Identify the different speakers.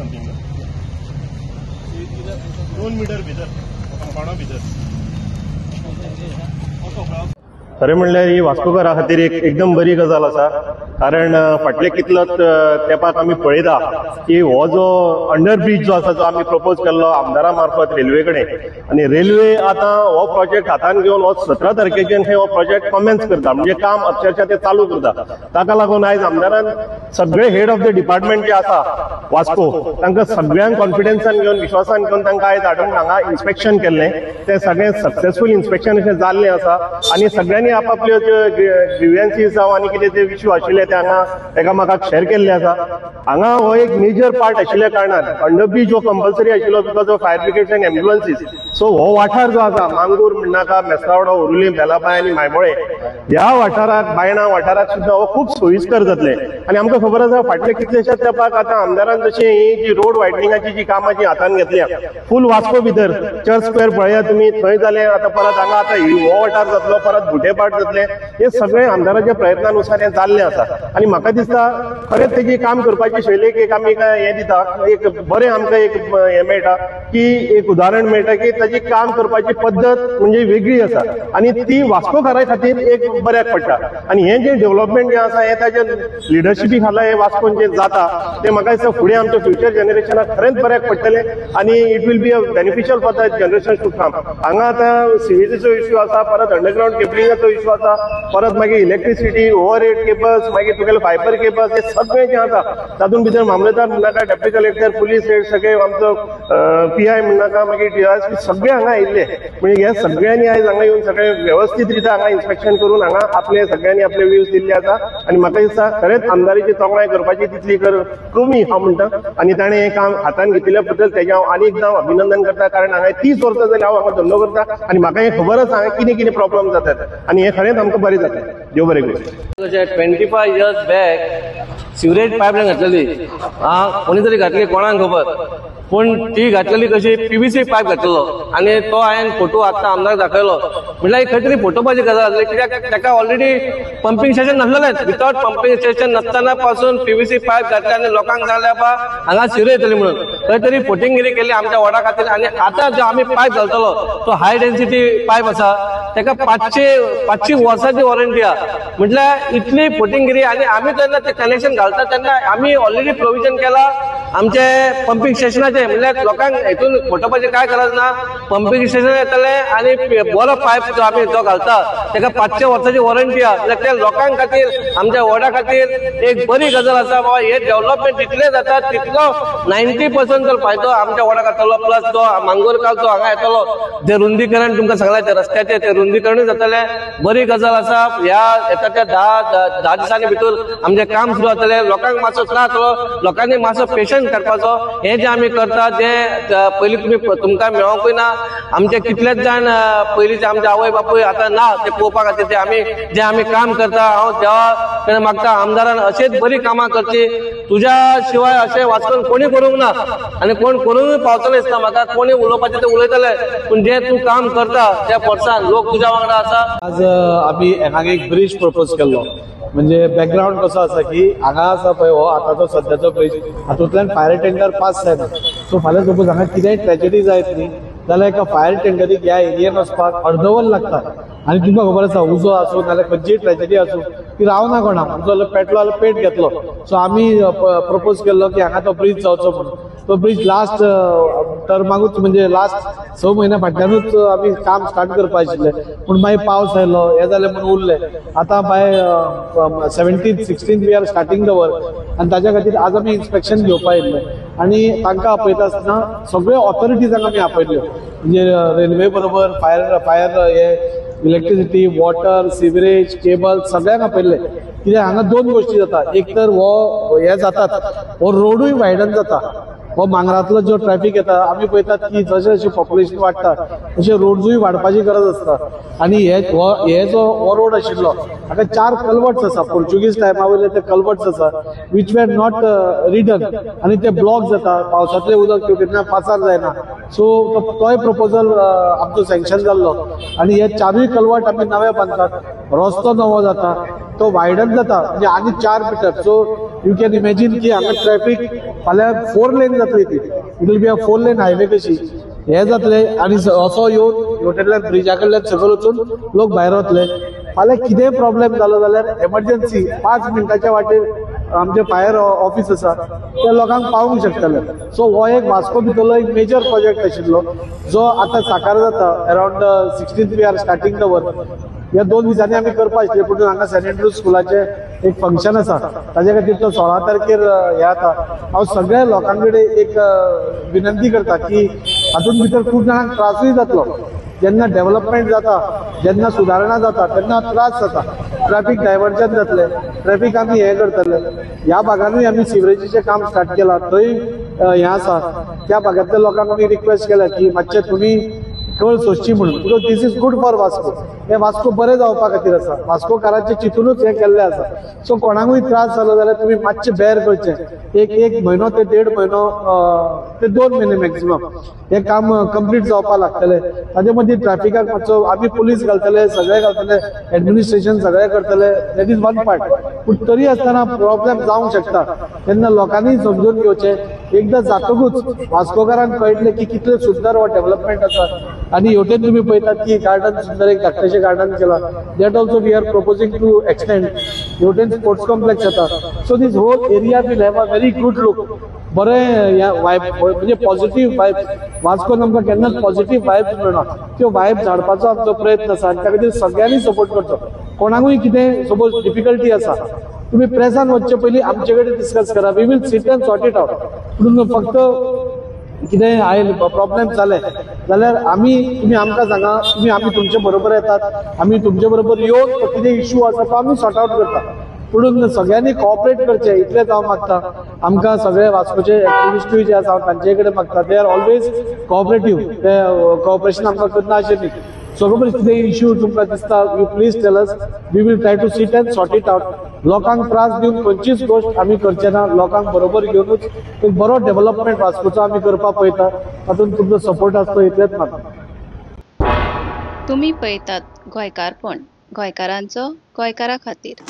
Speaker 1: Something 2 metre भितर कंपाउंडा भितर खरें म्हणल्यार ही वास्कोकारा खातीर एकदम बरी गजाल आसा. कारण फाटले कितलोच तेंपाक आमी पळयता की हो जो अंडर ब्रिज जो आसा जो आमी प्रपोज केल्लो आमदारा मार्फत रेल्वे कडेन, आनी रेल्वे आतां हो प्रोजेक्ट हातान घेवन हो 17 तारखेच्यान हो प्रोजेक्ट कमेन्स करता, म्हणजे काम अक्षरशः ते चालू करता. ताका लागून आयज आमदारान सगळे हेड ऑफ द डिपार्टमेंट जे आसा वास्को तांकां सगळ्यांक कॉन्फिडन्सान घेवन विश्वासान घेवन तांकां आयज हाडून हांगा इन्स्पेक्शन केल्लें. तें सगळें सक्सेसफूल इन्स्पेक्शन अशें जाल्लें आसा. आनी सगळ्यांनी आपापल्यो ज्यो ग्रिव्हन्सीस जावं आनी कितें जे इश्यू आशिल्ले ते हांगा एकामेकाक शेअर केल्ले आसा. हांगा हो एक मेजर पार्ट आशिल्ल्या कारणान अंडर ब्रिज हो कंपल्सरी आशिल्लो because of fire brigades and ambulances. So हो वाठार जो आसा मांगूर म्हणनाका, मेस्तावडो, उरुली, बेलापाय आनी मायबोळे ह्या वाठाराक बायणा वाठाराक सुद्दां हो खूब सोयीस्कर जातले. आनी आमकां खबर आसा फाटले कितलेशेच तेंपाक आतां आमदारान जशी ही जी रोड वायडनिंगाची जी कामां जी हातान घेतल्या फूल वास्को भितर चर्च स्क्वेअर पळया तुमी, थंय जालें. आतां परत हांगा आतां हो वाठार जातलो, परत बुटेपाट जातले. हे सगळे आमदाराच्या प्रयत्नानुसार हे जाल्लें आसा. आनी म्हाका दिसता खरेंच तेजी काम करपाची शैलीक एक आमी हे दिता, एक बरें आमकां एक हे मेळटा की एक उदाहरण मेळटा की ताची काम करपाची पद्दत म्हणजे वेगळी आसा आनी ती वास्कोकारा खातीर एक बऱ्याक पडटा. आनी हे जे डेव्हलपमेंट जे आसा हे ताच्या लिडरशिपी खाला हे वास्कोन जे जाता ते म्हाका दिसता फुडें आमच्या फ्युचर जनरेशनाक खरेंच बऱ्याक पडटलें आनी it will be a beneficial for the generation to come. हांगा आतां सीवेजीचो इश्यू आसा, परत अंडरग्राउंड केबलिंगाचो इश्यू आसा, परत मागीर इलेक्ट्रिसिटी, ओव्हरहेड केबल्स, मागीर तुगेले फायबर केबल्स, हे सगळे जे आसा तातूंत भितर मामलेदार म्हणनाका, डेप्युटी कलेक्टर, पुलीस हेड, सगळे आमचो PI म्हणनाका, मागीर DSP सगळे हांगा आयिल्ले. म्हणजे ह्या सगळ्यांनी आयज हांगा येवन सगळे व्यवस्थित रित्या हांगा इन्स्पेक्शन करून हांगा आपले सगळ्यांनी आपले व्ह्यूज दिल्ले आसा. आनी म्हाका दिसता खरेंच आमदारीची तोखणाय करपाची तितली कमी हांव म्हणटा. आनी ताणें हें काम हातान घेतिल्ल्या बद्दल तेजें हांव आनी एकदां अभिनंदन करता. कारण हांगा 30 वर्सां जालीं हांव हांगा धंदो करता आनी म्हाका हें खबर आसा हांगा कितें कितें प्रॉब्लेम जातात आनी हें खरेंच आमकां बरें जाता. देव बरें करूं.
Speaker 2: 25 years बॅक सिवरेज पायपलायन घातलेली, कोणी तरी घातली कोणाक खबर, पण ती घातलेली कशी PVC पायप घातलेलो आनी तो हांवें फोटो आत्तां आमदाराक दाखयलो. म्हटल्यार खंय तरी फोटोवपाची गजाल आसली, कित्याक ताका ऑलरेडी पंपिंग स्टेशन नासलेलेंच. विथआउट पंपिंग स्टेशन नासतना पासून PVC पायप घातले आनी लोकांक जाल्या हांगा सिवरेज येतली म्हणून खंय तरी फोटिंगगिरी केली आमच्या वॉर्डा खातीर. आनी आतां जो आमी पायप घालतलो तो हाय डेन्सिटी पायप आसा, ताका 500 वर्सांची वॉरंटी आहा. म्हटल्यार इतली फोटिंगगिरी. आनी आमी जेन्ना ते कनेक्शन घालता तेन्ना आमी ऑलरेडी प्रोविजन केला आमचे पंपिंग स्टेशनाचे. म्हटल्यार लोकांक हेतून फोटोवपाची काय गरज ना. पंपिंग स्टेशन येतले आनी बरो पायप जो आमी जो घालता ताका 500 वर्सांची वॉरंटी आहा. म्हटल्यार त्या लोकांक खातीर आमच्या वॉर्डा खातीर एक बरी गजाल आसा. बाबा हे डेव्हलपमेंट जितले जाता तितलो 90% जर फायदो आमच्या वॉर्डाक जातलो. प्लस जो मांगोरकार जो हांगा येतलो जे रुंदीकरण तुमकां सांगलां रस्त्याचे ते रुंदीकरणूय जातले. बरी गजाल आसा. ह्या येता 10 दिसांनी भितर आमचें काम सुरू जातलें. लोकांक मातसो त्रास जालो, लोकांनी मातसो पेशन्स काडपाचो. हे जे आमी करता जे पयलीं तुमकां मेळोंकूय ना. आमचे कितलेच जाण पयलींचे आमचे आवय बापूय आतां ना ते पळोवपा खातीर जे आमी काम करता. हांव देवा कडेन मागता आमदारान अशेंच बरी कामां करची. तुज्या शिवाय अशें वाचून कोणी करूंक ना आनी कोण करूंक पावतले दिसता म्हाका. कोणी उलोवपाचें ते उलयतले, पूण जे तूं काम करता त्या वर्सान लोक तुज्या वांगडा आसा.
Speaker 3: आज आमी हांगा एक ब्रिज प्रपोज केल्लो. म्हणजे बॅकग्राऊंड कसो आसा की हांगा आसा पळय हो आतांचो सद्याचो ब्रिज, हातूंतल्यान फायर टेंडर पास जायना. सो फाल्यां सपोज हांगा कितेंय ट्रॅजेडी जायत न्ही जाल्यार एका फायर टेंडरीक ह्या एरियेन वचपाक अर्दवर लागता. आनी तुमकां खबर आसा उजो आसूं नाल्यार खंयचीय ट्रॅजेडी आसूं ती रावना कोणाक. उजो पेटलो जाल्यार पेट घेतलो. सो आमी प्रपोज केल्लो की हांगा तो ब्रिज जावचो म्हणून. तो ब्रिज लास्ट टर्माकूच म्हणजे लास्ट 6 म्हयन्या फाटल्यानूच आमी काम स्टार्ट करपा आशिल्लें, पूण मागीर पावस आयलो हें जालें म्हणून उरलें. आतां by 17th 16th we are starting the work आनी ताच्या खातीर आज आमी इन्स्पेक्शन घेवपा येयल्ले. आनी तांकां आपयता आसतना सगळ्यो ऑथॉरिटीजांक आमी आपयल्यो. म्हणजे रेल्वे बरोबर फायर हे इलेक्ट्रिसिटी, वॉटर, सिवरेज, केबल सगळ्यांक आपयल्ले. कित्याक हांगा 2 गोश्टी जाता. एक तर हो हे जातात हो रोडूय वायडन जाता. हो मांगरांतलो जो ट्रॅफिक येता आमी पळयतात की जशें जशें पॉप्युलेशन वाडटा तशें रोड्सूय वाडपाची गरज आसता. आनी हे जो हो रोड आशिल्लो हाका 4 कल्वर्ट्स आसा. पोर्चुगीज टायमा वयले ते कल्वर्ट्स आसा वीच वेर नॉट रिडन आनी ते ब्लॉक जाता. पावसांतलें उदक केन्ना पासार जायना. सो तोय प्रपोजल आमचो सँक्शन जाल्लो. आनी हे 4य कल्वर्ट आमी नवे बांदतात. रस्तो नवो जाता, तो वायडन जाता म्हणजे आनी 4 metre. So you can imagine की हांगा ट्रॅफिक फाल्यां 4 लेन जातली ती. It will be a 4 lane highway कशी हे जातले आनी असो येवन हेवटेंतल्यान ब्रिजा कडल्यान सकयल वचून लोक भायर वतले. फाल्यां कितेंय प्रॉब्लेम जालो जाल्यार एमर्जन्सी 5 मिनटाच्या वाटेर आमचे फायर ऑफिस आसा त्या लोकांक पावूंक शकतले. सो हो एक वास्को भितरलो एक मेजर प्रोजेक्ट आशिल्लो जो आतां साकार जाता. Around 16th we are starting the work. ह्या 2 दिसांनी आमी करपा आशिल्ले पूण हांगा सेंट एंड्रूज स्कुलाचे एक फंक्शन आसा ताजे खातीर तो 16 तारखेर हे जाता. हांव सगळ्या लोकां कडेन एक विनंती करता की हातूंत भितर खूब जाणांक त्रासूय जातलो. जेन्ना डेव्हलपमेंट जाता जेन्ना सुदारणा जाता तेन्ना त्रास जाता. ट्रॅफिक डायव्हर्जन जातले, ट्रॅफिक आमी हे करतले. ह्या भागानूय आमी सिवरेजीचें काम स्टार्ट केलां. थंय हें आसा त्या भागांतल्या लोकांक आमी रिक्वेस्ट केल्या की मातशें तुमी कळ सोंसची म्हणून. Because this is good for Vasco. हे वास्को बरें जावपा खातीर आसा. वास्कोकारांचे चिंतूनच हे केल्लें आसा. सो कोणाकूय त्रास जालो जाल्यार तुमी मातशें बेर करचें. एक म्हयनो ते 1.5 म्हयनो ते 2 म्हयने मॅक्सिमम हे काम कंप्लीट जावपा लागतले. ताजे मदीं ट्रॅफिकाक मातसो आमी पुलीस घालतले, सगळे घालतले, एडमिनिस्ट्रेशन सगळे करतले. That is one part. पूण तरी आसतना प्रॉब्लेम जावंक शकता तेन्ना लोकांनी समजून घेवचें. एकदां जातकूच वास्कोकारांक कळटलें की कितलें सुंदर हो डेव्हलपमेंट आसा. आनी हेवटेन तुमी पळयतात की गार्डन सुंदर एक धाकटेशें गार्डन केलां. That also we are proposing to extend. हेवटेन स्पोर्ट्स कॉम्प्लेक्स येता. So this whole area will have a very good look. बरें वायब म्हणजे पॉझिटिव्ह वायब. वास्कोन आमकां केन्नाच पॉझिटिव्ह वायब्स मेळना. त्यो वायब्स हाडपाचो आमचो प्रयत्न आसा आनी त्या खातीर सगळ्यांनी सपोर्ट करचो. कोणाकूय कितें सपोज डिफिकल्टी आसा तुमी प्रेसान वचचे पयलीं आमचे कडेन डिस्कस करा. We will sit and sort it out. पूण फक्त कितें आयल प्रॉब्लेम जाले जाल्यार तुमी आमकां सांगा. आमी तुमचे बरोबर येतात. आमी तुमचे बरोबर येवन तो कितें इश्यू आसा तो आमी सॉर्ट आउट करता. म्हणून सगळ्यांनी कोऑपरेट करचें इतलेंच हांव मागता. आमकां सगळे वास्कोचे एक्टिविस्टूय जे आसा हांव तांचे कडेन मागता. They are always cooperative. ते कोऑपरेशन आमकां करना अशें न्ही. सगळे कितें इश्यू तुमकां दिसता you please tell us. We will try to sit and sort it out. लोकांक त्रास दिवन खंयचीच गोष्ट आमी करचे ना. लोकांक बरोबर घेवनूच एक बरो डेव्हलपमेंट वास्कोचो आमी करपा पळयता. तातूंत तुमचो सपोर्ट आसतो इतलेंच मागता.
Speaker 4: तुम्ही पळयतात गोंयकारपण. गोंयकारांचो गोंयकारा खातीर.